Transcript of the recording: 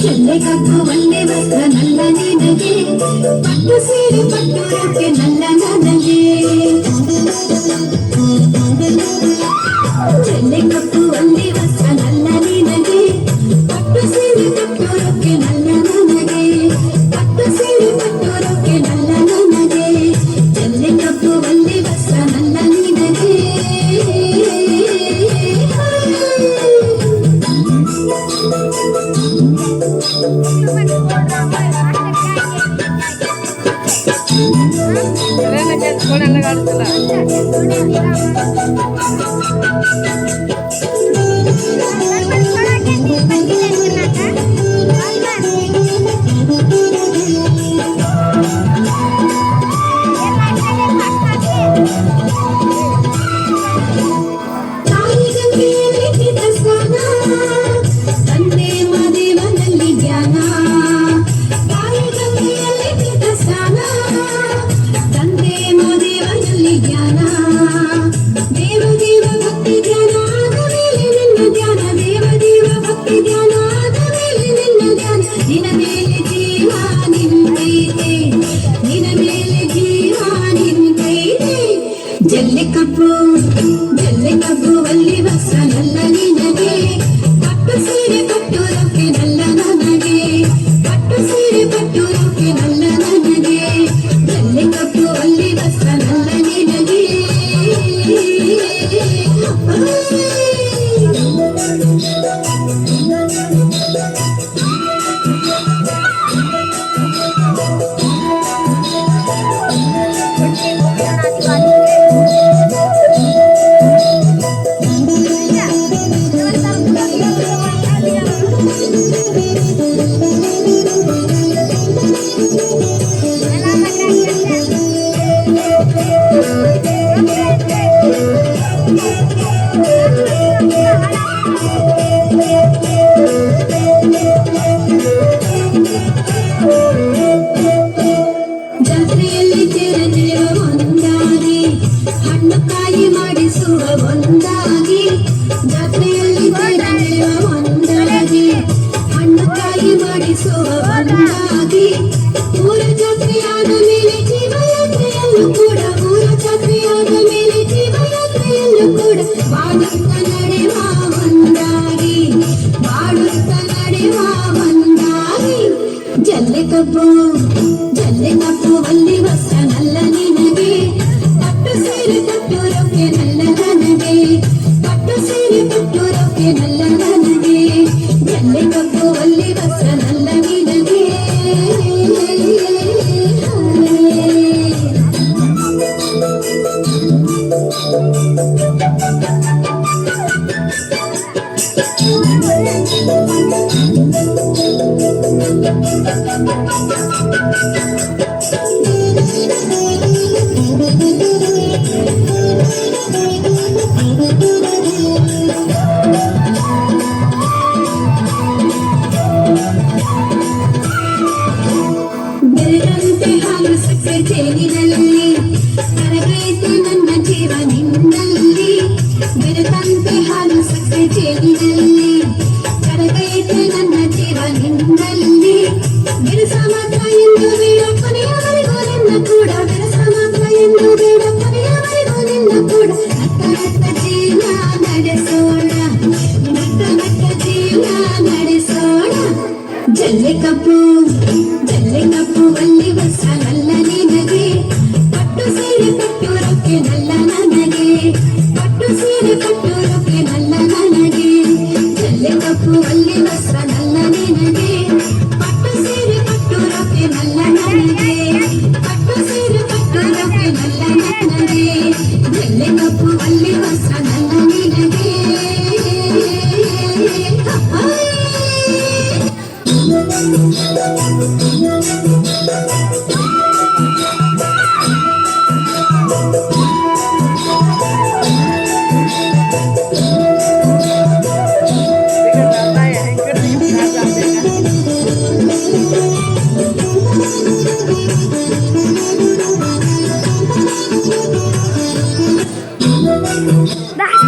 ಜಲ್ಲೆ ಕಬ್ಬು ಒಳ್ಳೆ ವಸ್ತ್ರ ನಲ್ಲ ನಿನಗೆ, ಪಟ್ಟು ಸೀರೆ ಪಟ್ಟು ರೊಕ್ಕೆ ನಲ್ಲ ನನಗೆ. ಜಲ್ಲೆ ಕಬ್ಬು ಒಳ್ಳೆ ವಸ್ತ್ರ ನಲ್ಲ ನಿನಗೆ, ಪಟ್ಟು ಸೀರೆ ಪಟ್ಟು ರೊಕ್ಕೆ ನಲ್ಲ ನನಗೆ, ಪಟ್ಟು ಸೀರೆ ಪಟ್ಟು ರೊಕ್ಕೆ ನಲ್ಲ ನನಗೆ. ಜಲ್ಲೆ ಕಬ್ಬು ಒಳ್ಳೆ ವಸ್ತ್ರ ನಲ್ಲ ನಿನಗೆ. ಜಲ್ಲೆ ಕಬ್ಬು ಒಳ್ಳೆ ವಸ್ತ್ರ ನಲ್ಲ ನಿನಗೆ, ಪಟ್ಟು ಸೀರೆ ಪಟ್ಟು ರೊಕ್ಕೆ ನಲ್ಲ ನನಗೆ, ಪಟ್ಟು ಸೀರೆ ಪಟ್ಟು ರೊಕ್ಕೆ ನಲ್ಲ ನನಗೆ. ಜಲ್ಲೆ ಕಬ್ಬು ಒಳ್ಳೆ ವಸ್ತ್ರ ನಲ್ಲ ನಿನಗೆ. ಜಾತ್ರೆಯಲ್ಲಿ ತೆರೆದಿರುವ ಒಂದಾಗಿ, ಹಣ್ಣು ಕಾಯಿ ಮಾಡಿಸುವ ಒಂದಾಗಿ. ಜಾತ್ರೆಯಲ್ಲಿ ತೆರೆದಿರುವ ಒಂದಾಗಿ, ಹಣ್ಣು ಕಾಯಿ ಮಾಡಿಸುವ ಒಂದಾಗಿ. ಊರ ಜಾತ್ರೆಯಾದ ಮೇಲೆ ಜೀವಯಾತ್ರೆಯಲ್ಲೂ ಕೂಡ, ಊರ ಜಾತ್ರೆಯಾದ ಮೇಲೆ ಜೀವಯಾತ್ರೆಯಲ್ಲೂ ಕೂಡ ಬಾಡುತ್ತ ನಡೆವ ಒಂದಾಗಿ, ಬಾಡುತ್ತ ನಡೆವ ಒಂದಾಗಿ. ಜಲ್ಲೆ ಕಬ್ಬು ಒಳ್ಳೆ ವಸ್ತ್ರ ನಲ್ಲ ನಿನಗೆ, ಪಟ್ಟು ಸೀರೆ ಪಟ್ಟು ರೊಕ್ಕೆ ನಲ್ಲ ನನಗೆ, ಪಟ್ಟು ಸೀರೆ ಪಟ್ಟು ರೊಕ್ಕೆ ನಲ್ಲ ನನಗೆ. ಜಲ್ಲೆ ಕಬ್ಬು ಒಳ್ಳೆ ವಸ್ತ್ರ ನಲ್ಲ ನಿನಗೆ. ಬೆರೆದಂತೆ ಹಾಲು ಸಕ್ಕರೆ ಜೇನಿನಲ್ಲಿ, ಕರಗೈತೆ ನನ್ನ ಜೀವ ನಿನ್ನಲ್ಲಿ. ಬೆರೆದಂತೆ ಹಾಲು ಸಕ್ಕರೆ ಜೇನಿನಲ್ಲಿ, ಕರಗೈತೆ ನನ್ನ ಜೀವ ನಿನ್ನಲ್ಲಿ. ಬಿರುಸ ಮಾತ್ರ ಎಂದು ಬೇಡ ಕೊನೆಯವರೆಗೂ ನಿನ್ನ ಕೂಡ, ಬಿರುಸ ಮಾತ್ರ ಎಂದು ಬೇಡ ಕೊನೆಯವರೆಗೂ ನಿನ್ನ ಕೂಡ. ನಕ್ಕ ಜೀವನ ನಡೆಸೋಣ, ನಕ್ಕ ಜೀವನ ನಡೆಸೋಣ. ಜಲ್ಲೆ ಕಬ್ಬು ಒಳ್ಳೆ ವಸ್ತ್ರ ನಲ್ಲ ನಿನಗೆ, ಪಟ್ಟು ಸೀರೆ ಪಟ್ಟು ರೊಕ್ಕೆ ನಲ್ಲ ನನಗೆ, ಪಟ್ಟು ಸೀರೆ ಪಟ್ಟು ರೊಕ್ಕೆ ನಲ್ಲ ನನಗೆ. ಜಲ್ಲೆ ಕಬ್ಬು ಒಳ್ಳೆ ವಸ್ತ್ರ ನಲ್ಲ ನಿನಗೆ, ಪಟ್ಟು ಸೀರೆ ಪಟ್ಟು ರೊಕ್ಕೆ ನಲ್ಲ ನನಗೆ, ಪಟ್ಟು ಸೀರೆ ಪಟ್ಟು ರೊಕ್ಕೆ ನಲ್ಲ ನನಗೆ. ಜಲ್ಲೆ ಕಬ್ಬು ಒಳ್ಳೆ ವಸ್ತ್ರ ನಲ್ಲ ನಿನಗೆ.